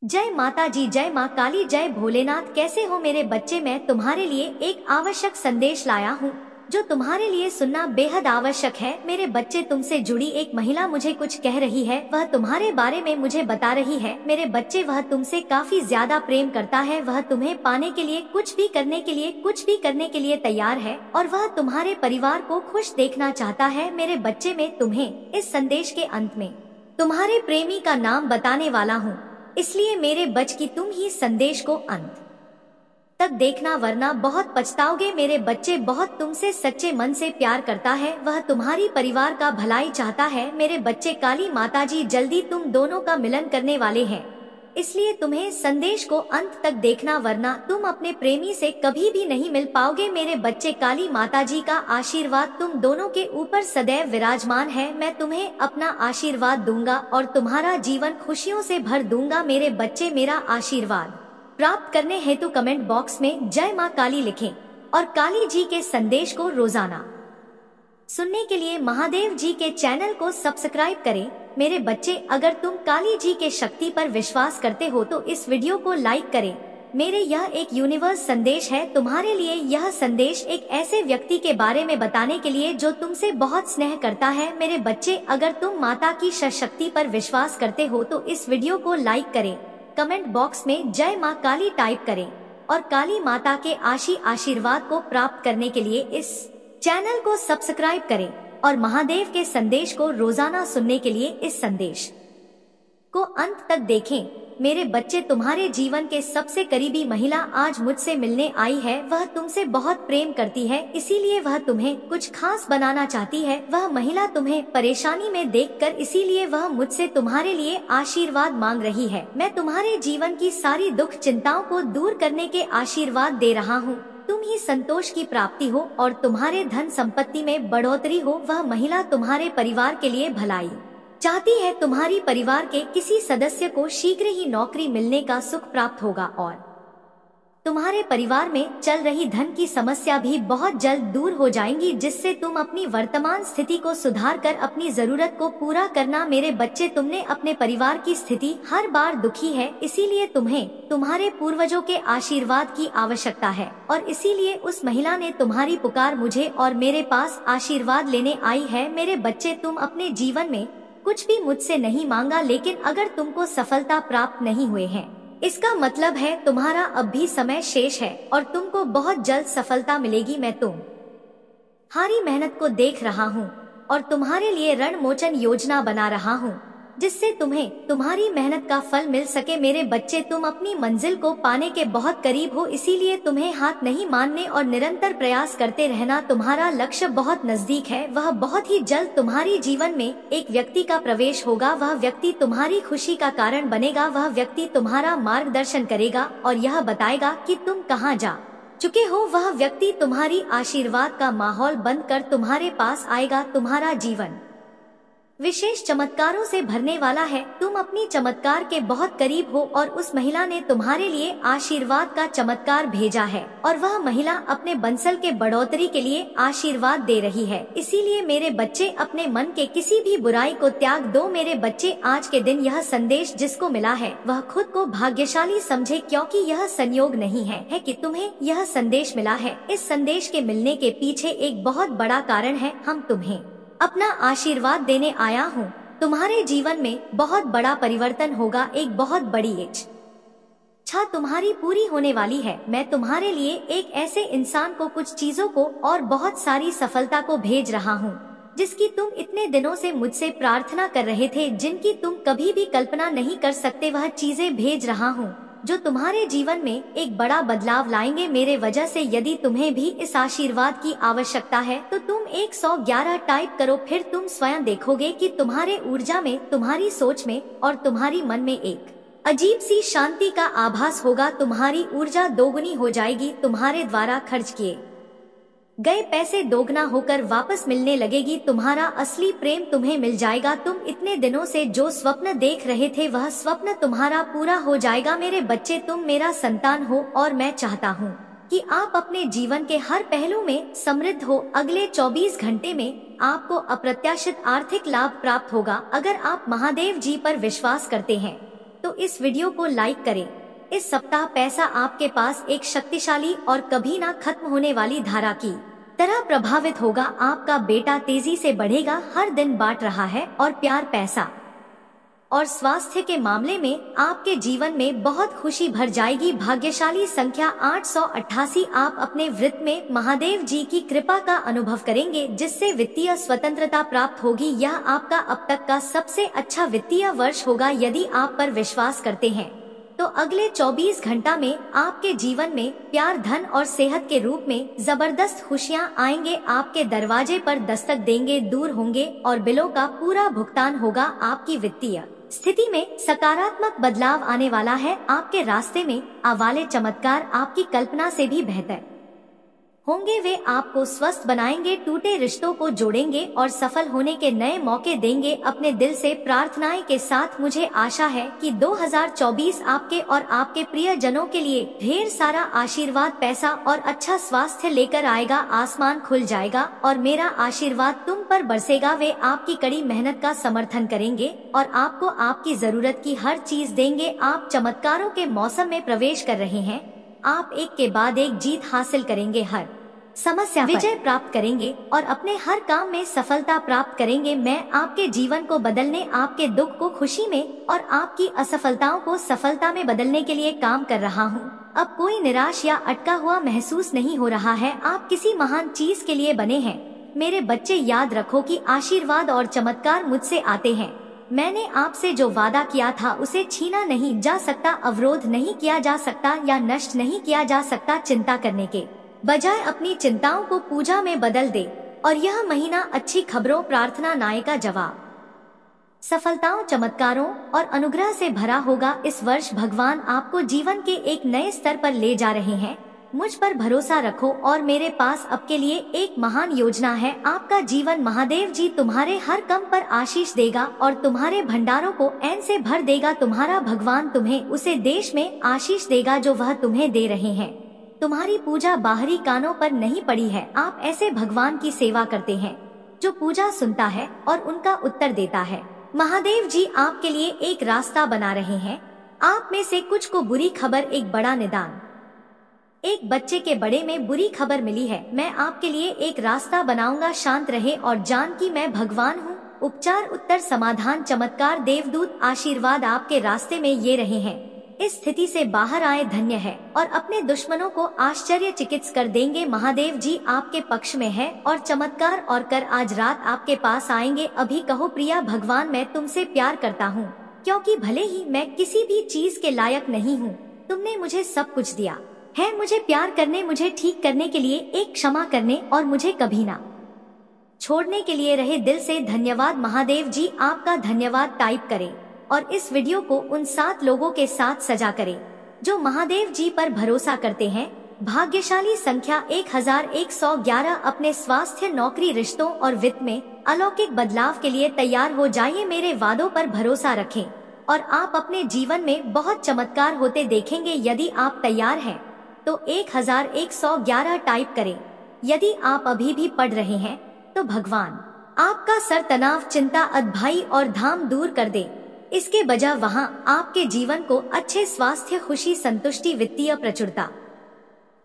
जय माता जी, जय माँ काली, जय भोलेनाथ। कैसे हो मेरे बच्चे? मैं तुम्हारे लिए एक आवश्यक संदेश लाया हूँ जो तुम्हारे लिए सुनना बेहद आवश्यक है। मेरे बच्चे, तुमसे जुड़ी एक महिला मुझे कुछ कह रही है। वह तुम्हारे बारे में मुझे बता रही है। मेरे बच्चे, वह तुमसे काफी ज्यादा प्रेम करता है। वह तुम्हें पाने के लिए कुछ भी करने के लिए तैयार है और वह तुम्हारे परिवार को खुश देखना चाहता है। मेरे बच्चे, मैं तुम्हें इस संदेश के अंत में तुम्हारे प्रेमी का नाम बताने वाला हूँ, इसलिए मेरे बच की तुम ही संदेश को अंत तक देखना, वरना बहुत पछताओगे। मेरे बच्चे, बहुत तुमसे सच्चे मन से प्यार करता है। वह तुम्हारी परिवार का भलाई चाहता है। मेरे बच्चे, काली माताजी जल्दी तुम दोनों का मिलन करने वाले हैं, इसलिए तुम्हें संदेश को अंत तक देखना, वरना तुम अपने प्रेमी से कभी भी नहीं मिल पाओगे। मेरे बच्चे, काली माताजी का आशीर्वाद तुम दोनों के ऊपर सदैव विराजमान है। मैं तुम्हें अपना आशीर्वाद दूंगा और तुम्हारा जीवन खुशियों से भर दूंगा। मेरे बच्चे, मेरा आशीर्वाद प्राप्त करने हेतु कमेंट बॉक्स में जय माँ काली लिखें और काली जी के संदेश को रोजाना सुनने के लिए महादेव जी के चैनल को सब्सक्राइब करें। मेरे बच्चे, अगर तुम काली जी के शक्ति पर विश्वास करते हो तो इस वीडियो को लाइक करें। मेरे यह एक यूनिवर्स संदेश है तुम्हारे लिए। यह संदेश एक ऐसे व्यक्ति के बारे में बताने के लिए जो तुमसे बहुत स्नेह करता है। मेरे बच्चे, अगर तुम माता की शक्ति पर विश्वास करते हो तो इस वीडियो को लाइक करें, कमेंट बॉक्स में जय माँ काली टाइप करें और काली माता के आशीर्वाद को प्राप्त करने के लिए इस चैनल को सब्सक्राइब करें और महादेव के संदेश को रोजाना सुनने के लिए इस संदेश को अंत तक देखें। मेरे बच्चे, तुम्हारे जीवन के सबसे करीबी महिला आज मुझसे मिलने आई है। वह तुमसे बहुत प्रेम करती है, इसीलिए वह तुम्हें कुछ खास बनाना चाहती है। वह महिला तुम्हें परेशानी में देखकर इसीलिए वह मुझसे तुम्हारे लिए आशीर्वाद मांग रही है। मैं तुम्हारे जीवन की सारी दुख चिंताओं को दूर करने के आशीर्वाद दे रहा हूँ। तुम ही संतोष की प्राप्ति हो और तुम्हारे धन संपत्ति में बढ़ोतरी हो। वह महिला तुम्हारे परिवार के लिए भलाई चाहती है। तुम्हारी परिवार के किसी सदस्य को शीघ्र ही नौकरी मिलने का सुख प्राप्त होगा और तुम्हारे परिवार में चल रही धन की समस्या भी बहुत जल्द दूर हो जाएंगी, जिससे तुम अपनी वर्तमान स्थिति को सुधार कर अपनी जरूरत को पूरा करना। मेरे बच्चे, तुमने अपने परिवार की स्थिति हर बार दुखी है, इसीलिए तुम्हें तुम्हारे पूर्वजों के आशीर्वाद की आवश्यकता है और इसीलिए उस महिला ने तुम्हारी पुकार मुझे और मेरे पास आशीर्वाद लेने आई है। मेरे बच्चे, तुम अपने जीवन में कुछ भी मुझसे नहीं मांगा, लेकिन अगर तुमको सफलता प्राप्त नहीं हुए हैं, इसका मतलब है तुम्हारा अब भी समय शेष है और तुमको बहुत जल्द सफलता मिलेगी। मैं तुम्हारी मेहनत को देख रहा हूँ और तुम्हारे लिए रणमोचन योजना बना रहा हूँ, जिससे तुम्हें तुम्हारी मेहनत का फल मिल सके। मेरे बच्चे, तुम अपनी मंजिल को पाने के बहुत करीब हो, इसीलिए तुम्हें हाथ नहीं मानने और निरंतर प्रयास करते रहना। तुम्हारा लक्ष्य बहुत नजदीक है। वह बहुत ही जल्द तुम्हारी जीवन में एक व्यक्ति का प्रवेश होगा। वह व्यक्ति तुम्हारी खुशी का कारण बनेगा। वह व्यक्ति तुम्हारा मार्गदर्शन करेगा और यह बताएगा कि तुम कहाँ जा चुके हो। वह व्यक्ति तुम्हारी आशीर्वाद का माहौल बनकर तुम्हारे पास आएगा। तुम्हारा जीवन विशेष चमत्कारों से भरने वाला है। तुम अपनी चमत्कार के बहुत करीब हो और उस महिला ने तुम्हारे लिए आशीर्वाद का चमत्कार भेजा है और वह महिला अपने बंसल के बढ़ोतरी के लिए आशीर्वाद दे रही है। इसीलिए मेरे बच्चे, अपने मन के किसी भी बुराई को त्याग दो। मेरे बच्चे, आज के दिन यह संदेश जिसको मिला है वह खुद को भाग्यशाली समझे, क्योंकि यह संयोग नहीं है कि तुम्हें यह संदेश मिला है। इस संदेश के मिलने के पीछे एक बहुत बड़ा कारण है। हम तुम्हें अपना आशीर्वाद देने आया हूँ। तुम्हारे जीवन में बहुत बड़ा परिवर्तन होगा। एक बहुत बड़ी इच्छा तुम्हारी पूरी होने वाली है। मैं तुम्हारे लिए एक ऐसे इंसान को, कुछ चीजों को और बहुत सारी सफलता को भेज रहा हूँ, जिसकी तुम इतने दिनों से मुझसे प्रार्थना कर रहे थे, जिनकी तुम कभी भी कल्पना नहीं कर सकते। वह चीजें भेज रहा हूँ जो तुम्हारे जीवन में एक बड़ा बदलाव लाएंगे। मेरे वजह से यदि तुम्हें भी इस आशीर्वाद की आवश्यकता है तो तुम 111 टाइप करो, फिर तुम स्वयं देखोगे कि तुम्हारे ऊर्जा में, तुम्हारी सोच में और तुम्हारी मन में एक अजीब सी शांति का आभास होगा। तुम्हारी ऊर्जा दोगुनी हो जाएगी। तुम्हारे द्वारा खर्च किए गए पैसे दोगुना होकर वापस मिलने लगेगी। तुम्हारा असली प्रेम तुम्हें मिल जाएगा। तुम इतने दिनों से जो स्वप्न देख रहे थे वह स्वप्न तुम्हारा पूरा हो जाएगा। मेरे बच्चे, तुम मेरा संतान हो और मैं चाहता हूँ कि आप अपने जीवन के हर पहलू में समृद्ध हो। अगले 24 घंटे में आपको अप्रत्याशित आर्थिक लाभ प्राप्त होगा अगर आप महादेव जी पर विश्वास करते हैं। तो इस वीडियो को लाइक करें। इस सप्ताह पैसा आपके पास एक शक्तिशाली और कभी ना खत्म होने वाली धारा की तरह प्रभावित होगा। आपका बेटा तेजी से बढ़ेगा, हर दिन बांट रहा है और प्यार, पैसा और स्वास्थ्य के मामले में आपके जीवन में बहुत खुशी भर जाएगी। भाग्यशाली संख्या 888। आप अपने वृत्त में महादेव जी की कृपा का अनुभव करेंगे, जिससे वित्तीय स्वतंत्रता प्राप्त होगी। यह आपका अब तक का सबसे अच्छा वित्तीय वर्ष होगा। यदि आप पर विश्वास करते हैं तो अगले 24 घंटा में आपके जीवन में प्यार, धन और सेहत के रूप में जबरदस्त खुशियां आएंगे, आपके दरवाजे पर दस्तक देंगे, दूर होंगे और बिलों का पूरा भुगतान होगा। आपकी वित्तीय स्थिति में सकारात्मक बदलाव आने वाला है। आपके रास्ते में आने वाले चमत्कार आपकी कल्पना से भी बेहतर होंगे। वे आपको स्वस्थ बनाएंगे, टूटे रिश्तों को जोड़ेंगे और सफल होने के नए मौके देंगे। अपने दिल से प्रार्थनाएं के साथ मुझे आशा है कि 2024 आपके और आपके प्रियजनों के लिए ढेर सारा आशीर्वाद, पैसा और अच्छा स्वास्थ्य लेकर आएगा। आसमान खुल जाएगा और मेरा आशीर्वाद तुम पर बरसेगा। वे आपकी कड़ी मेहनत का समर्थन करेंगे और आपको आपकी जरूरत की हर चीज देंगे। आप चमत्कारों के मौसम में प्रवेश कर रहे हैं। आप एक के बाद एक जीत हासिल करेंगे, हर समस्या विजय प्राप्त करेंगे और अपने हर काम में सफलता प्राप्त करेंगे। मैं आपके जीवन को बदलने, आपके दुख को खुशी में और आपकी असफलताओं को सफलता में बदलने के लिए काम कर रहा हूँ। अब कोई निराश या अटका हुआ महसूस नहीं हो रहा है। आप किसी महान चीज के लिए बने हैं। मेरे बच्चे, याद रखो कि आशीर्वाद और चमत्कार मुझसे आते हैं। मैंने आपसे जो वादा किया था उसे छीना नहीं जा सकता, अवरोध नहीं किया जा सकता या नष्ट नहीं किया जा सकता। चिंता करने के बजाय अपनी चिंताओं को पूजा में बदल दे और यह महीना अच्छी खबरों, प्रार्थना, न्याय का जवाब, सफलताओं, चमत्कारों और अनुग्रह से भरा होगा। इस वर्ष भगवान आपको जीवन के एक नए स्तर पर ले जा रहे हैं। मुझ पर भरोसा रखो और मेरे पास आपके लिए एक महान योजना है। आपका जीवन महादेव जी तुम्हारे हर कम पर आशीष देगा और तुम्हारे भंडारों को ऐन से भर देगा। तुम्हारा भगवान तुम्हें उसे देश में आशीष देगा जो वह तुम्हें दे रहे हैं। तुम्हारी पूजा बाहरी कानों पर नहीं पड़ी है। आप ऐसे भगवान की सेवा करते हैं जो पूजा सुनता है और उनका उत्तर देता है। महादेव जी आपके लिए एक रास्ता बना रहे हैं। आप में से कुछ को बुरी खबर, एक बड़ा निदान, एक बच्चे के बड़े में बुरी खबर मिली है। मैं आपके लिए एक रास्ता बनाऊंगा। शांत रहे और जान कि मैं भगवान हूँ। उपचार, उत्तर, समाधान, चमत्कार, देवदूत, आशीर्वाद आपके रास्ते में ये रहे हैं। इस स्थिति से बाहर आए धन्य है और अपने दुश्मनों को आश्चर्यचकित कर देंगे। महादेव जी आपके पक्ष में है और चमत्कार और कर आज रात आपके पास आएंगे। अभी कहो, प्रिया भगवान, मैं तुमसे प्यार करता हूँ, क्योंकि भले ही मैं किसी भी चीज के लायक नहीं हूँ, तुमने मुझे सब कुछ दिया है। मुझे प्यार करने, मुझे ठीक करने के लिए, एक क्षमा करने और मुझे कभी ना छोड़ने के लिए रहे दिल से धन्यवाद। महादेव जी आपका धन्यवाद टाइप करें और इस वीडियो को उन 7 लोगों के साथ सजा करें जो महादेव जी पर भरोसा करते हैं। भाग्यशाली संख्या 1111। अपने स्वास्थ्य, नौकरी, रिश्तों और वित्त में अलौकिक बदलाव के लिए तैयार हो जाइए। मेरे वादों पर भरोसा रखें और आप अपने जीवन में बहुत चमत्कार होते देखेंगे। यदि आप तैयार हैं तो 1111 टाइप करें। यदि आप अभी भी पढ़ रहे हैं तो भगवान आपका सर, तनाव, चिंता, अधभाई और धाम दूर कर दे। इसके बजाय वहां आपके जीवन को अच्छे स्वास्थ्य, खुशी, संतुष्टि, वित्तीय प्रचुरता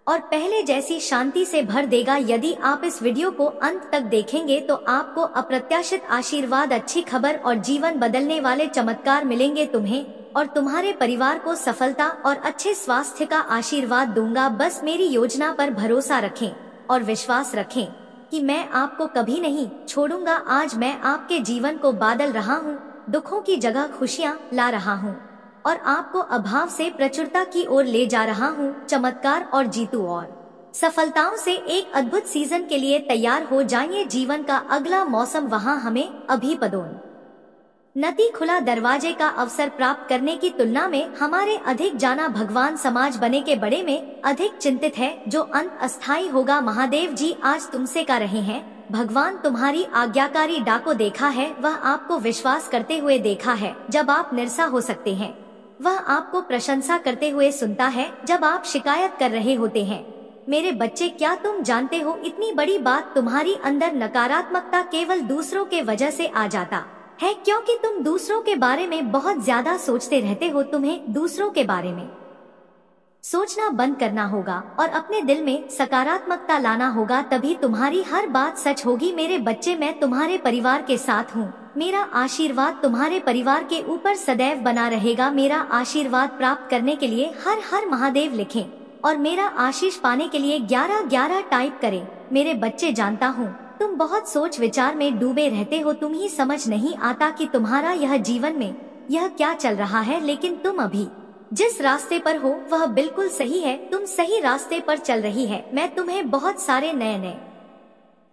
और पहले जैसी शांति से भर देगा। यदि आप इस वीडियो को अंत तक देखेंगे तो आपको अप्रत्याशित आशीर्वाद, अच्छी खबर और जीवन बदलने वाले चमत्कार मिलेंगे। तुम्हें और तुम्हारे परिवार को सफलता और अच्छे स्वास्थ्य का आशीर्वाद दूंगा। बस मेरी योजना पर भरोसा रखें और विश्वास रखें कि मैं आपको कभी नहीं छोड़ूंगा। आज मैं आपके जीवन को बदल रहा हूँ, दुखों की जगह खुशियाँ ला रहा हूँ और आपको अभाव से प्रचुरता की ओर ले जा रहा हूँ। चमत्कार और जीतू और सफलताओं से एक अद्भुत सीजन के लिए तैयार हो जाइए। जीवन का अगला मौसम, वहाँ हमें अभी पदोन्नति, खुला दरवाजे का अवसर प्राप्त करने की तुलना में हमारे अधिक जाना भगवान समाज बने के बड़े में अधिक चिंतित है, जो अंत अस्थायी होगा। महादेव जी आज तुमसे कह रहे हैं, भगवान तुम्हारी आज्ञाकारी डाको देखा है, वह आपको विश्वास करते हुए देखा है जब आप निराश हो सकते हैं। वह आपको प्रशंसा करते हुए सुनता है जब आप शिकायत कर रहे होते हैं। मेरे बच्चे, क्या तुम जानते हो, इतनी बड़ी बात, तुम्हारी अंदर नकारात्मकता केवल दूसरों के वजह से आ जाता है, क्योंकि तुम दूसरों के बारे में बहुत ज्यादा सोचते रहते हो। तुम्हें दूसरों के बारे में सोचना बंद करना होगा और अपने दिल में सकारात्मकता लाना होगा, तभी तुम्हारी हर बात सच होगी। मेरे बच्चे, मैं तुम्हारे परिवार के साथ हूँ। मेरा आशीर्वाद तुम्हारे परिवार के ऊपर सदैव बना रहेगा। मेरा आशीर्वाद प्राप्त करने के लिए हर हर महादेव लिखें और मेरा आशीष पाने के लिए 1111 टाइप करें। मेरे बच्चे, जानता हूँ तुम बहुत सोच विचार में डूबे रहते हो। तुम ही समझ नहीं आता कि तुम्हारा यह जीवन में यह क्या चल रहा है, लेकिन तुम अभी जिस रास्ते पर हो वह बिल्कुल सही है। तुम सही रास्ते पर चल रही है। मैं तुम्हें बहुत सारे नए नए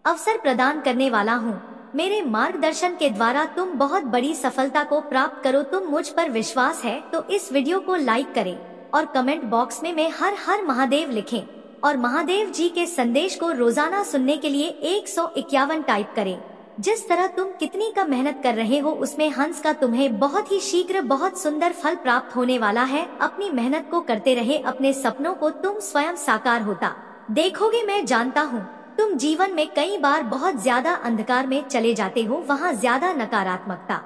अवसर प्रदान करने वाला हूँ। मेरे मार्गदर्शन के द्वारा तुम बहुत बड़ी सफलता को प्राप्त करो। तुम मुझ पर विश्वास है तो इस वीडियो को लाइक करें और कमेंट बॉक्स में मैं हर हर महादेव लिखें और महादेव जी के संदेश को रोजाना सुनने के लिए 151 टाइप करें। जिस तरह तुम कितनी का मेहनत कर रहे हो, उसमें हंस का तुम्हें बहुत ही शीघ्र बहुत सुंदर फल प्राप्त होने वाला है। अपनी मेहनत को करते रहे, अपने सपनों को तुम स्वयं साकार होता देखोगे। मैं जानता हूँ तुम जीवन में कई बार बहुत ज्यादा अंधकार में चले जाते हो, वहाँ ज्यादा नकारात्मकता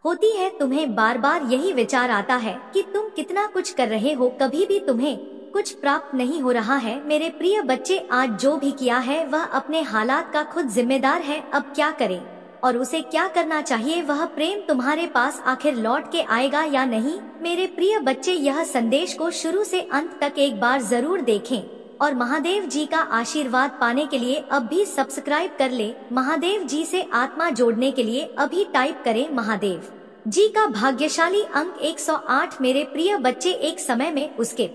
होती है। तुम्हें बार बार यही विचार आता है कि तुम कितना कुछ कर रहे हो, कभी भी तुम्हें कुछ प्राप्त नहीं हो रहा है। मेरे प्रिय बच्चे, आज जो भी किया है वह अपने हालात का खुद जिम्मेदार है। अब क्या करें और उसे क्या करना चाहिए, वह प्रेम तुम्हारे पास आखिर लौट के आएगा या नहीं। मेरे प्रिय बच्चे, यह संदेश को शुरू से अंत तक एक बार जरूर देखें और महादेव जी का आशीर्वाद पाने के लिए अब भी सब्सक्राइब कर ले। महादेव जी से आत्मा जोड़ने के लिए अभी टाइप करें महादेव जी का भाग्यशाली अंक 108। मेरे प्रिय बच्चे, एक समय में उसके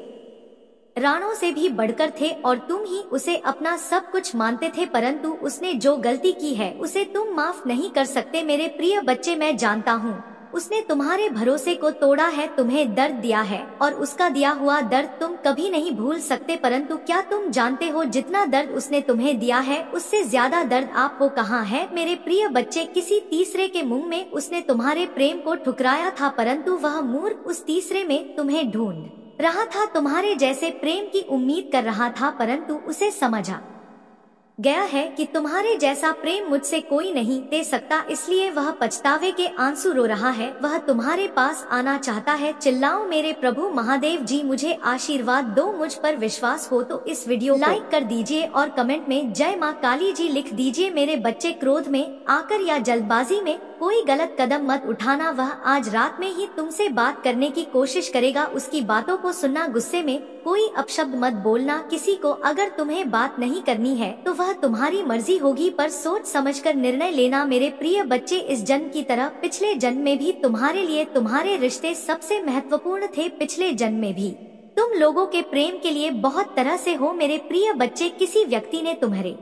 राणों से भी बढ़कर थे और तुम ही उसे अपना सब कुछ मानते थे, परंतु उसने जो गलती की है उसे तुम माफ नहीं कर सकते। मेरे प्रिय बच्चे, मैं जानता हूँ उसने तुम्हारे भरोसे को तोड़ा है, तुम्हें दर्द दिया है और उसका दिया हुआ दर्द तुम कभी नहीं भूल सकते। परंतु क्या तुम जानते हो, जितना दर्द उसने तुम्हें दिया है उससे ज्यादा दर्द आपको कहाँ है। मेरे प्रिय बच्चे, किसी तीसरे के मुंह में उसने तुम्हारे प्रेम को ठुकराया था, परंतु वह मूर्ख उस तीसरे में तुम्हें ढूंढ रहा था, तुम्हारे जैसे प्रेम की उम्मीद कर रहा था, परंतु उसे समझा गया है कि तुम्हारे जैसा प्रेम मुझसे कोई नहीं दे सकता, इसलिए वह पछतावे के आंसू रो रहा है। वह तुम्हारे पास आना चाहता है। चिल्लाओ मेरे प्रभु महादेव जी, मुझे आशीर्वाद दो। मुझ पर विश्वास हो तो इस वीडियो लाइक कर दीजिए और कमेंट में जय माँ काली जी लिख दीजिए। मेरे बच्चे, क्रोध में आकर या जल्दबाजी में कोई गलत कदम मत उठाना। वह आज रात में ही तुमसे बात करने की कोशिश करेगा, उसकी बातों को सुनना। गुस्से में कोई अपशब्द मत बोलना किसी को। अगर तुम्हें बात नहीं करनी है तो वह तुम्हारी मर्जी होगी, पर सोच समझकर निर्णय लेना। मेरे प्रिय बच्चे, इस जन्म की तरह पिछले जन्म में भी तुम्हारे लिए तुम्हारे रिश्ते सबसे महत्वपूर्ण थे। पिछले जन्म में भी तुम लोगों के प्रेम के लिए बहुत तरह से हो। मेरे प्रिय बच्चे, किसी व्यक्ति ने तुम्हारे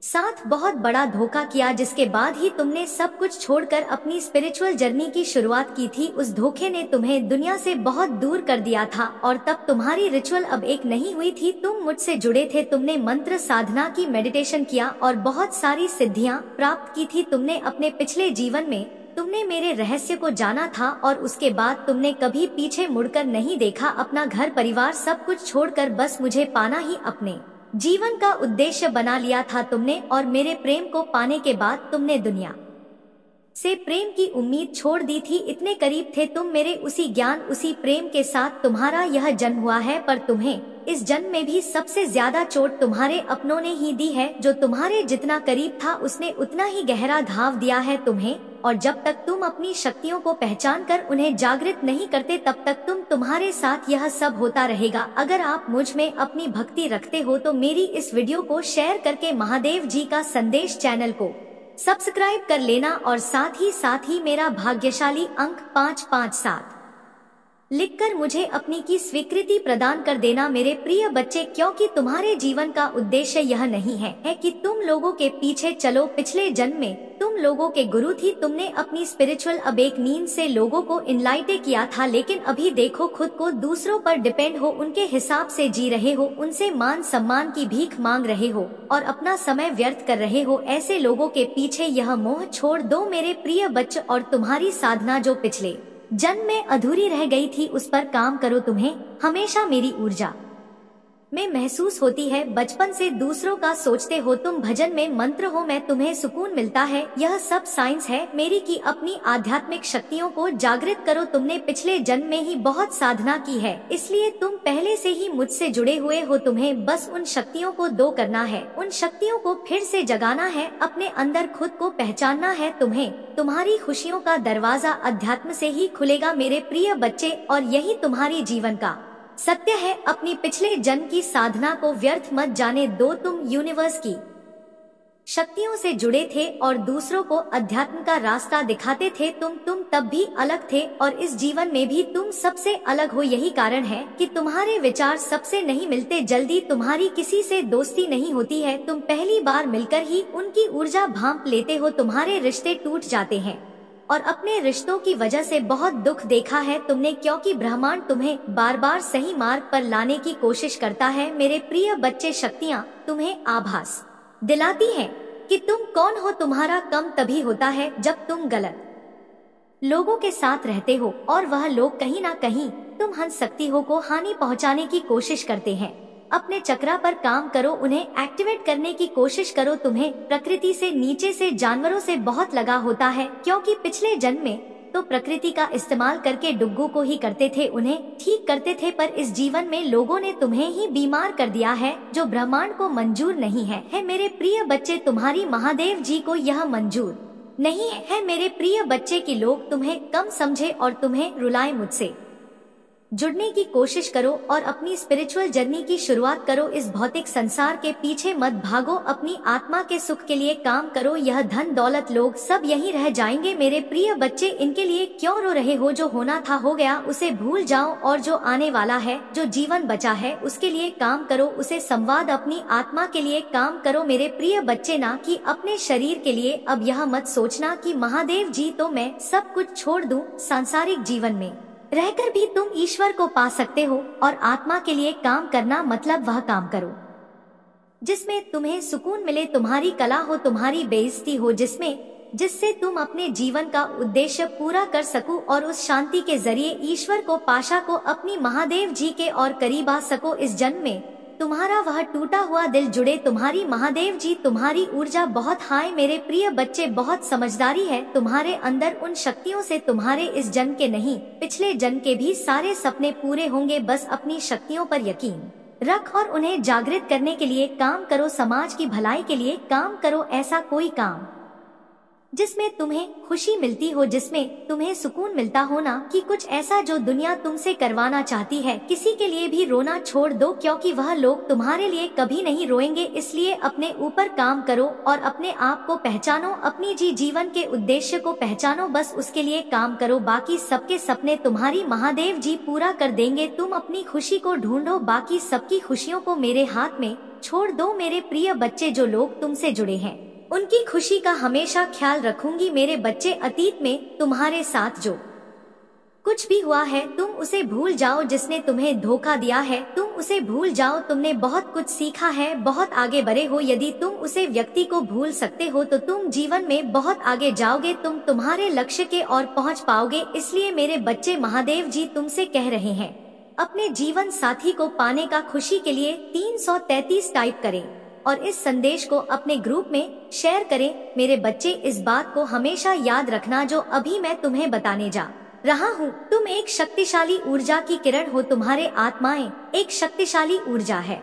साथ बहुत बड़ा धोखा किया, जिसके बाद ही तुमने सब कुछ छोड़कर अपनी स्पिरिचुअल जर्नी की शुरुआत की थी। उस धोखे ने तुम्हें दुनिया से बहुत दूर कर दिया था और तब तुम्हारी रिचुअल अब एक नहीं हुई थी। तुम मुझसे जुड़े थे, तुमने मंत्र साधना की, मेडिटेशन किया और बहुत सारी सिद्धियां प्राप्त की थी। तुमने अपने पिछले जीवन में तुमने मेरे रहस्य को जाना था और उसके बाद तुमने कभी पीछे मुड़कर नहीं देखा। अपना घर परिवार सब कुछ छोड़कर बस मुझे पाना ही अपने जीवन का उद्देश्य बना लिया था तुमने, और मेरे प्रेम को पाने के बाद तुमने दुनिया से प्रेम की उम्मीद छोड़ दी थी। इतने करीब थे तुम मेरे उसी ज्ञान उसी प्रेम के साथ तुम्हारा यह जन्म हुआ है, पर तुम्हें इस जन्म में भी सबसे ज्यादा चोट तुम्हारे अपनों ने ही दी है। जो तुम्हारे जितना करीब था उसने उतना ही गहरा घाव दिया है तुम्हें, और जब तक तुम अपनी शक्तियों को पहचान कर उन्हें जागृत नहीं करते तब तक तुम्हारे साथ यह सब होता रहेगा। अगर आप मुझ में अपनी भक्ति रखते हो तो मेरी इस वीडियो को शेयर करके महादेव जी का संदेश चैनल को सब्सक्राइब कर लेना और साथ ही मेरा भाग्यशाली अंक 557 लिखकर मुझे अपनी की स्वीकृति प्रदान कर देना। मेरे प्रिय बच्चे, क्योंकि तुम्हारे जीवन का उद्देश्य यह नहीं है कि तुम लोगों के पीछे चलो। पिछले जन्म में तुम लोगों के गुरु थी, तुमने अपनी स्पिरिचुअल अब एक नींद से लोगों को इनलाइटे किया था, लेकिन अभी देखो खुद को दूसरों पर डिपेंड हो, उनके हिसाब से जी रहे हो, उनसे मान सम्मान की भीख मांग रहे हो और अपना समय व्यर्थ कर रहे हो। ऐसे लोगों के पीछे यह मोह छोड़ दो मेरे प्रिय बच्चे, और तुम्हारी साधना जो पिछले जन्म में अधूरी रह गई थी उस पर काम करो। तुम्हें हमेशा मेरी ऊर्जा में महसूस होती है। बचपन से दूसरों का सोचते हो, तुम भजन में मंत्र हो, मैं तुम्हें सुकून मिलता है। यह सब साइंस है मेरी की अपनी आध्यात्मिक शक्तियों को जागृत करो। तुमने पिछले जन्म में ही बहुत साधना की है, इसलिए तुम पहले से ही मुझसे जुड़े हुए हो। तुम्हें बस उन शक्तियों को दो करना है, उन शक्तियों को फिर से जगाना है, अपने अंदर खुद को पहचानना है। तुम्हें तुम्हारी खुशियों का दरवाजा अध्यात्म से ही खुलेगा मेरे प्रिय बच्चे, और यही तुम्हारी जीवन का सत्य है। अपनी पिछले जन्म की साधना को व्यर्थ मत जाने दो। तुम यूनिवर्स की शक्तियों से जुड़े थे और दूसरों को अध्यात्म का रास्ता दिखाते थे। तुम तब भी अलग थे और इस जीवन में भी तुम सबसे अलग हो। यही कारण है कि तुम्हारे विचार सबसे नहीं मिलते, जल्दी तुम्हारी किसी से दोस्ती नहीं होती है। तुम पहली बार मिलकर ही उनकी ऊर्जा भांप लेते हो, तुम्हारे रिश्ते टूट जाते हैं और अपने रिश्तों की वजह से बहुत दुख देखा है तुमने, क्योंकि ब्रह्मांड तुम्हें बार बार सही मार्ग पर लाने की कोशिश करता है। मेरे प्रिय बच्चे, शक्तियाँ तुम्हें आभास दिलाती हैं कि तुम कौन हो। तुम्हारा कम तभी होता है जब तुम गलत लोगों के साथ रहते हो और वह लोग कहीं ना कहीं तुम हंस सकती हो को हानि पहुंचाने की कोशिश करते हैं। अपने चक्रा पर काम करो, उन्हें एक्टिवेट करने की कोशिश करो। तुम्हें प्रकृति से, नीचे से, जानवरों से बहुत लगा होता है, क्योंकि पिछले जन्म में तो प्रकृति का इस्तेमाल करके डुग्गू को ही करते थे, उन्हें ठीक करते थे। पर इस जीवन में लोगों ने तुम्हें ही बीमार कर दिया है, जो ब्रह्मांड को मंजूर नहीं है। मेरे प्रिय बच्चे, तुम्हारी महादेव जी को यह मंजूर नहीं है। मेरे प्रिय बच्चे कि लोग तुम्हें कम समझे और तुम्हें रुलाए। मुझसे जुड़ने की कोशिश करो और अपनी स्पिरिचुअल जर्नी की शुरुआत करो। इस भौतिक संसार के पीछे मत भागो, अपनी आत्मा के सुख के लिए काम करो। यह धन दौलत लोग सब यहीं रह जाएंगे। मेरे प्रिय बच्चे, इनके लिए क्यों रो रहे हो? जो होना था हो गया, उसे भूल जाओ और जो आने वाला है, जो जीवन बचा है, उसके लिए काम करो, उसे संवाद अपनी आत्मा के लिए काम करो। मेरे प्रिय बच्चे, ना कि अपने शरीर के लिए। अब यह मत सोचना कि महादेव जी तो मैं सब कुछ छोड़ दूं। सांसारिक जीवन में रहकर भी तुम ईश्वर को पा सकते हो, और आत्मा के लिए काम करना मतलब वह काम करो जिसमें तुम्हें सुकून मिले, तुम्हारी कला हो, तुम्हारी बेइज्जती हो, जिससे तुम अपने जीवन का उद्देश्य पूरा कर सको और उस शांति के जरिए ईश्वर को, पाशा को, अपनी महादेव जी के और करीब आ सको। इस जन्म में तुम्हारा वह टूटा हुआ दिल जुड़े, तुम्हारी महादेव जी, तुम्हारी ऊर्जा बहुत हाई। मेरे प्रिय बच्चे, बहुत समझदारी है तुम्हारे अंदर। उन शक्तियों से तुम्हारे इस जन्म के नहीं, पिछले जन्म के भी सारे सपने पूरे होंगे। बस अपनी शक्तियों पर यकीन रख और उन्हें जागृत करने के लिए काम करो। समाज की भलाई के लिए काम करो। ऐसा कोई काम जिसमें तुम्हें खुशी मिलती हो, जिसमें तुम्हें सुकून मिलता हो, ना कि कुछ ऐसा जो दुनिया तुमसे करवाना चाहती है। किसी के लिए भी रोना छोड़ दो, क्योंकि वह लोग तुम्हारे लिए कभी नहीं रोएंगे। इसलिए अपने ऊपर काम करो और अपने आप को पहचानो, अपनी जीवन के उद्देश्य को पहचानो। बस उसके लिए काम करो, बाकी सबके सपने तुम्हारी महादेव जी पूरा कर देंगे। तुम अपनी खुशी को ढूंढो, बाकी सबकी खुशियों को मेरे हाथ में छोड़ दो। मेरे प्रिय बच्चे, जो लोग तुमसे जुड़े हैं उनकी खुशी का हमेशा ख्याल रखूंगी। मेरे बच्चे, अतीत में तुम्हारे साथ जो कुछ भी हुआ है तुम उसे भूल जाओ। जिसने तुम्हें धोखा दिया है तुम उसे भूल जाओ। तुमने बहुत कुछ सीखा है, बहुत आगे बढ़े हो। यदि तुम उसे व्यक्ति को भूल सकते हो तो तुम जीवन में बहुत आगे जाओगे, तुम तुम्हारे लक्ष्य के ओर पहुंच पाओगे। इसलिए मेरे बच्चे, महादेव जी तुमसे कह रहे हैं, अपने जीवन साथी को पाने का खुशी के लिए 333 टाइप करें और इस संदेश को अपने ग्रुप में शेयर करें। मेरे बच्चे, इस बात को हमेशा याद रखना जो अभी मैं तुम्हें बताने जा रहा हूँ। तुम एक शक्तिशाली ऊर्जा की किरण हो, तुम्हारे आत्माएं एक शक्तिशाली ऊर्जा है।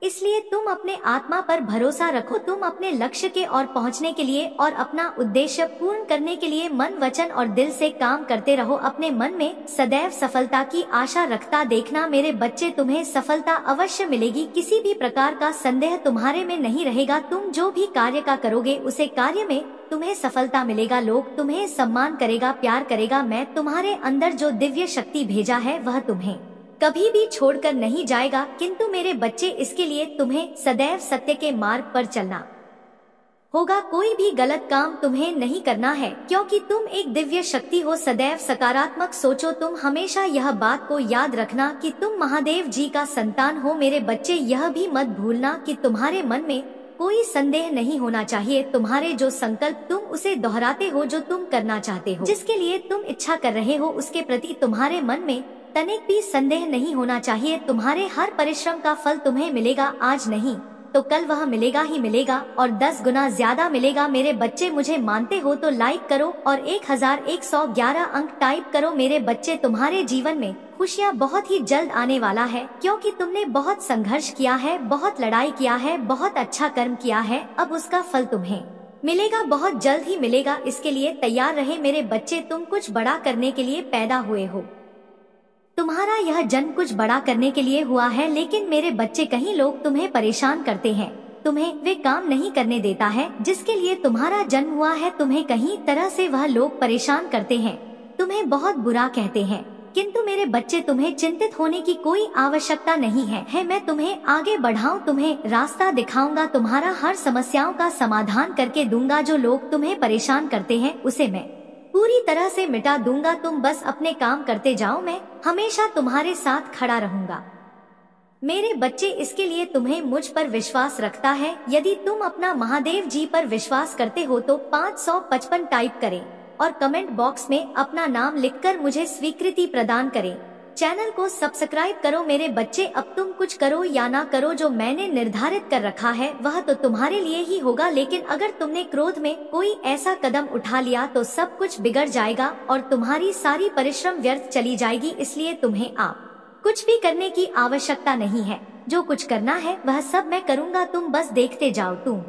इसलिए तुम अपने आत्मा पर भरोसा रखो। तुम अपने लक्ष्य के ओर पहुँचने के लिए और अपना उद्देश्य पूर्ण करने के लिए मन, वचन और दिल से काम करते रहो। अपने मन में सदैव सफलता की आशा रखता देखना। मेरे बच्चे, तुम्हें सफलता अवश्य मिलेगी, किसी भी प्रकार का संदेह तुम्हारे में नहीं रहेगा। तुम जो भी कार्य का करोगे उसे कार्य में तुम्हें सफलता मिलेगा। लोग तुम्हें सम्मान करेगा, प्यार करेगा। मैं तुम्हारे अंदर जो दिव्य शक्ति भेजा है वह तुम्हें कभी भी छोड़कर नहीं जाएगा। किंतु मेरे बच्चे, इसके लिए तुम्हें सदैव सत्य के मार्ग पर चलना होगा। कोई भी गलत काम तुम्हें नहीं करना है, क्योंकि तुम एक दिव्य शक्ति हो। सदैव सकारात्मक सोचो। तुम हमेशा यह बात को याद रखना कि तुम महादेव जी का संतान हो। मेरे बच्चे, यह भी मत भूलना कि तुम्हारे मन में कोई संदेह नहीं होना चाहिए। तुम्हारे जो संकल्प तुम उसे दोहराते हो, जो तुम करना चाहते हो, जिसके लिए तुम इच्छा कर रहे हो, उसके प्रति तुम्हारे मन में तनिक भी संदेह नहीं होना चाहिए, तुम्हारे हर परिश्रम का फल तुम्हें मिलेगा, आज नहीं तो कल वह मिलेगा ही मिलेगा और 10 गुना ज्यादा मिलेगा। मेरे बच्चे, मुझे मानते हो तो लाइक करो और 1111 अंक टाइप करो। मेरे बच्चे, तुम्हारे जीवन में खुशियाँ बहुत ही जल्द आने वाला है, क्योंकि तुमने बहुत संघर्ष किया है, बहुत लड़ाई किया है, बहुत अच्छा कर्म किया है। अब उसका फल तुम्हें मिलेगा, बहुत जल्द ही मिलेगा। इसके लिए तैयार रहे मेरे बच्चे, तुम कुछ बड़ा करने के लिए पैदा हुए हो। तुम्हारा यह जन्म कुछ बड़ा करने के लिए हुआ है, लेकिन मेरे बच्चे कहीं लोग तुम्हें परेशान करते हैं, तुम्हें वे काम नहीं करने देता है जिसके लिए तुम्हारा जन्म हुआ है। तुम्हें कहीं तरह से वह लोग परेशान करते हैं, तुम्हें बहुत बुरा कहते हैं, किंतु मेरे बच्चे तुम्हें चिंतित होने की कोई आवश्यकता नहीं है। मैं तुम्हें आगे बढ़ाऊं, तुम्हें रास्ता दिखाऊंगा, तुम्हारा हर समस्याओं का समाधान करके दूंगा। जो लोग तुम्हें परेशान करते हैं उसे मैं पूरी तरह से मिटा दूंगा। तुम बस अपने काम करते जाओ, मैं हमेशा तुम्हारे साथ खड़ा रहूंगा। मेरे बच्चे, इसके लिए तुम्हें मुझ पर विश्वास रखता है। यदि तुम अपना महादेव जी पर विश्वास करते हो तो 555 टाइप करें और कमेंट बॉक्स में अपना नाम लिखकर मुझे स्वीकृति प्रदान करें। चैनल को सब्सक्राइब करो। मेरे बच्चे, अब तुम कुछ करो या ना करो, जो मैंने निर्धारित कर रखा है वह तो तुम्हारे लिए ही होगा, लेकिन अगर तुमने क्रोध में कोई ऐसा कदम उठा लिया तो सब कुछ बिगड़ जाएगा और तुम्हारी सारी परिश्रम व्यर्थ चली जाएगी। इसलिए तुम्हें आप कुछ भी करने की आवश्यकता नहीं है, जो कुछ करना है वह सब मैं करूँगा, तुम बस देखते जाओ। तुम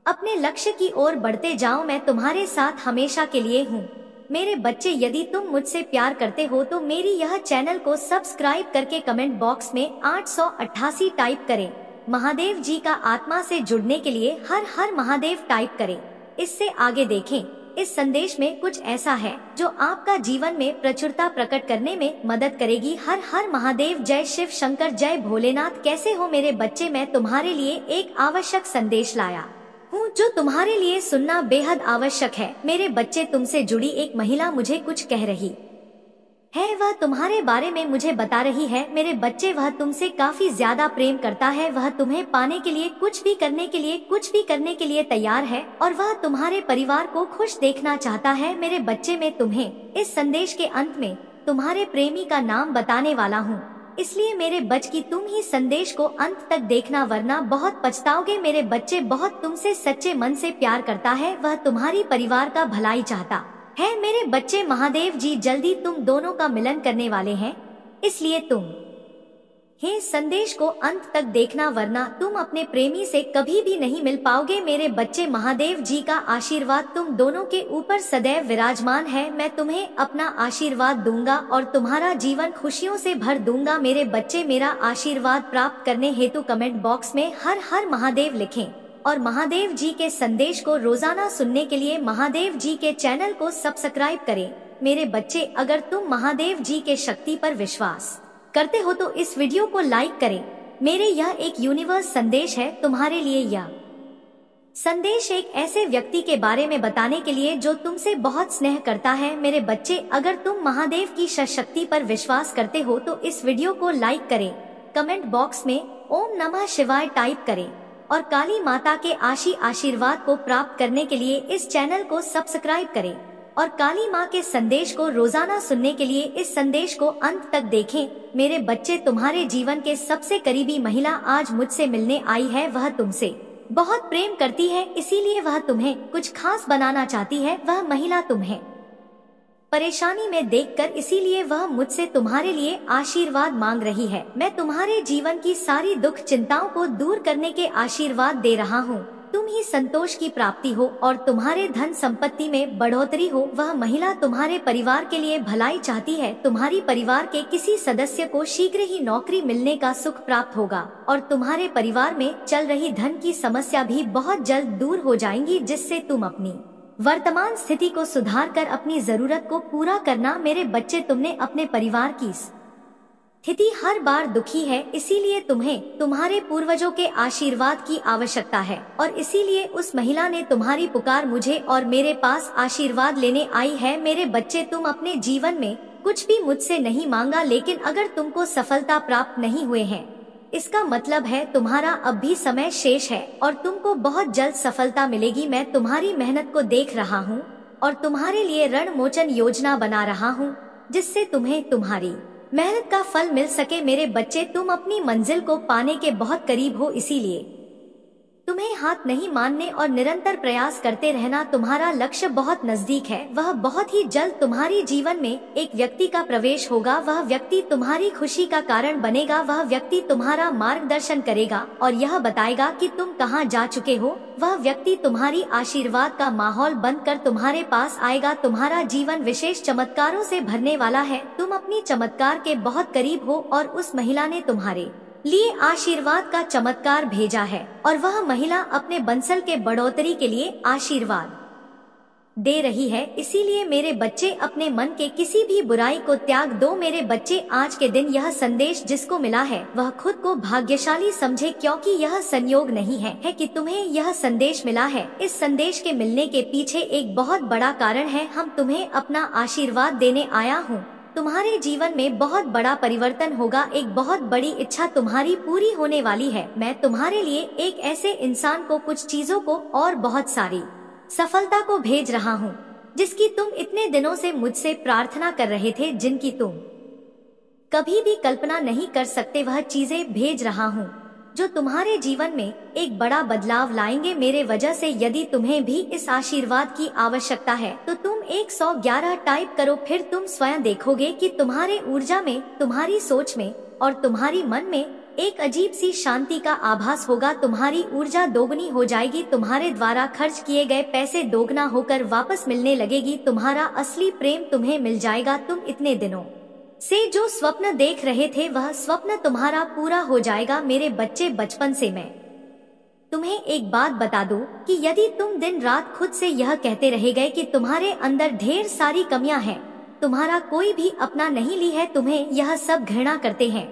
अपने लक्ष्य की ओर बढ़ते जाओ, मैं तुम्हारे साथ हमेशा के लिए हूँ। मेरे बच्चे, यदि तुम मुझसे प्यार करते हो तो मेरी यह चैनल को सब्सक्राइब करके कमेंट बॉक्स में 888 टाइप करें। महादेव जी का आत्मा से जुड़ने के लिए हर हर महादेव टाइप करें। इससे आगे देखें, इस संदेश में कुछ ऐसा है जो आपका जीवन में प्रचुरता प्रकट करने में मदद करेगी। हर हर महादेव, जय शिव शंकर, जय भोलेनाथ। कैसे हो मेरे बच्चे, मैं तुम्हारे लिए एक आवश्यक संदेश लाया हूँ जो तुम्हारे लिए सुनना बेहद आवश्यक है। मेरे बच्चे, तुमसे जुड़ी एक महिला मुझे कुछ कह रही है, वह तुम्हारे बारे में मुझे बता रही है। मेरे बच्चे, वह तुमसे काफी ज्यादा प्रेम करता है, वह तुम्हें पाने के लिए कुछ भी करने के लिए तैयार है और वह तुम्हारे परिवार को खुश देखना चाहता है। मेरे बच्चे, मैं तुम्हें इस संदेश के अंत में तुम्हारे प्रेमी का नाम बताने वाला हूँ, इसलिए मेरे बच्चे, तुम ही संदेश को अंत तक देखना, वरना बहुत पछताओगे। मेरे बच्चे, बहुत तुमसे सच्चे मन से प्यार करता है, वह तुम्हारी परिवार का भलाई चाहता है। मेरे बच्चे, महादेव जी जल्दी तुम दोनों का मिलन करने वाले हैं, इसलिए तुम हे संदेश को अंत तक देखना, वरना तुम अपने प्रेमी से कभी भी नहीं मिल पाओगे। मेरे बच्चे, महादेव जी का आशीर्वाद तुम दोनों के ऊपर सदैव विराजमान है। मैं तुम्हें अपना आशीर्वाद दूंगा और तुम्हारा जीवन खुशियों से भर दूंगा। मेरे बच्चे, मेरा आशीर्वाद प्राप्त करने हेतु कमेंट बॉक्स में हर हर महादेव लिखें और महादेव जी के संदेश को रोजाना सुनने के लिए महादेव जी के चैनल को सब्सक्राइब करें। मेरे बच्चे, अगर तुम महादेव जी के शक्ति पर विश्वास करते हो तो इस वीडियो को लाइक करें। मेरे यह एक यूनिवर्स संदेश है तुम्हारे लिए। यह संदेश एक ऐसे व्यक्ति के बारे में बताने के लिए जो तुमसे बहुत स्नेह करता है। मेरे बच्चे, अगर तुम महादेव की शक्ति पर विश्वास करते हो तो इस वीडियो को लाइक करें, कमेंट बॉक्स में ओम नमः शिवाय टाइप करें और काली माता के आशीर्वाद को प्राप्त करने के लिए इस चैनल को सब्सक्राइब करें और काली माँ के संदेश को रोजाना सुनने के लिए इस संदेश को अंत तक देखें। मेरे बच्चे, तुम्हारे जीवन के सबसे करीबी महिला आज मुझसे मिलने आई है। वह तुमसे बहुत प्रेम करती है, इसीलिए वह तुम्हें कुछ खास बनाना चाहती है। वह महिला तुम्हें परेशानी में देखकर, इसीलिए वह मुझसे तुम्हारे लिए आशीर्वाद मांग रही है। मैं तुम्हारे जीवन की सारी दुख चिंताओं को दूर करने के आशीर्वाद दे रहा हूँ। तुम ही संतोष की प्राप्ति हो और तुम्हारे धन संपत्ति में बढ़ोतरी हो। वह महिला तुम्हारे परिवार के लिए भलाई चाहती है। तुम्हारी परिवार के किसी सदस्य को शीघ्र ही नौकरी मिलने का सुख प्राप्त होगा और तुम्हारे परिवार में चल रही धन की समस्या भी बहुत जल्द दूर हो जाएंगी, जिससे तुम अपनी वर्तमान स्थिति को सुधार कर अपनी जरूरत को पूरा करना। मेरे बच्चे, तुमने अपने परिवार की स्थिति हर बार दुखी है, इसीलिए तुम्हें तुम्हारे पूर्वजों के आशीर्वाद की आवश्यकता है और इसीलिए उस महिला ने तुम्हारी पुकार मुझे और मेरे पास आशीर्वाद लेने आई है। मेरे बच्चे, तुम अपने जीवन में कुछ भी मुझसे नहीं मांगा, लेकिन अगर तुमको सफलता प्राप्त नहीं हुए हैं, इसका मतलब है तुम्हारा अब भी समय शेष है और तुमको बहुत जल्द सफलता मिलेगी। मैं तुम्हारी मेहनत को देख रहा हूँ और तुम्हारे लिए रण मोचन योजना बना रहा हूँ, जिससे तुम्हें तुम्हारी मेहनत का फल मिल सके। मेरे बच्चे, तुम अपनी मंजिल को पाने के बहुत करीब हो, इसीलिए तुम्हें हाथ नहीं मानने और निरंतर प्रयास करते रहना। तुम्हारा लक्ष्य बहुत नजदीक है। वह बहुत ही जल्द तुम्हारी जीवन में एक व्यक्ति का प्रवेश होगा। वह व्यक्ति तुम्हारी खुशी का कारण बनेगा। वह व्यक्ति तुम्हारा मार्गदर्शन करेगा और यह बताएगा कि तुम कहां जा चुके हो। वह व्यक्ति तुम्हारी आशीर्वाद का माहौल बनकर तुम्हारे पास आएगा। तुम्हारा जीवन विशेष चमत्कारों से भरने वाला है। तुम अपनी चमत्कार के बहुत करीब हो और उस महिला ने तुम्हारे लिए आशीर्वाद का चमत्कार भेजा है और वह महिला अपने बंसल के बढ़ोतरी के लिए आशीर्वाद दे रही है। इसीलिए मेरे बच्चे, अपने मन के किसी भी बुराई को त्याग दो। मेरे बच्चे, आज के दिन यह संदेश जिसको मिला है वह खुद को भाग्यशाली समझे, क्योंकि यह संयोग नहीं है कि तुम्हें यह संदेश मिला है। इस संदेश के मिलने के पीछे एक बहुत बड़ा कारण है। हम तुम्हें अपना आशीर्वाद देने आया हूँ। तुम्हारे जीवन में बहुत बड़ा परिवर्तन होगा। एक बहुत बड़ी इच्छा तुम्हारी पूरी होने वाली है। मैं तुम्हारे लिए एक ऐसे इंसान को, कुछ चीजों को और बहुत सारी सफलता को भेज रहा हूँ जिसकी तुम इतने दिनों से मुझसे प्रार्थना कर रहे थे, जिनकी तुम कभी भी कल्पना नहीं कर सकते। वह चीजें भेज रहा हूँ जो तुम्हारे जीवन में एक बड़ा बदलाव लाएंगे मेरे वजह से। यदि तुम्हें भी इस आशीर्वाद की आवश्यकता है तो तुम 111 टाइप करो। फिर तुम स्वयं देखोगे कि तुम्हारे ऊर्जा में, तुम्हारी सोच में और तुम्हारी मन में एक अजीब सी शांति का आभास होगा। तुम्हारी ऊर्जा दोगुनी हो जाएगी। तुम्हारे द्वारा खर्च किए गए पैसे दोगुना होकर वापस मिलने लगेगी। तुम्हारा असली प्रेम तुम्हें मिल जाएगा। तुम इतने दिनों से जो स्वप्न देख रहे थे वह स्वप्न तुम्हारा पूरा हो जाएगा। मेरे बच्चे, बचपन से मैं तुम्हें एक बात बता दूं कि यदि तुम दिन रात खुद से यह कहते रह गए कि तुम्हारे अंदर ढेर सारी कमियां हैं, तुम्हारा कोई भी अपना नहीं ली है, तुम्हें यह सब घृणा करते हैं,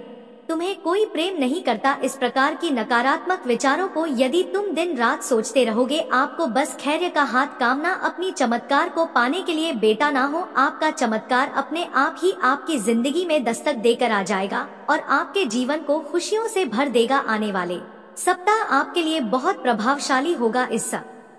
तुम्हें कोई प्रेम नहीं करता, इस प्रकार की नकारात्मक विचारों को यदि तुम दिन रात सोचते रहोगे, आपको बस खैर का हाथ कामना अपनी चमत्कार को पाने के लिए बेटा ना हो। आपका चमत्कार अपने आप ही आपकी जिंदगी में दस्तक देकर आ जाएगा और आपके जीवन को खुशियों से भर देगा। आने वाले सप्ताह आपके लिए बहुत प्रभावशाली होगा। इस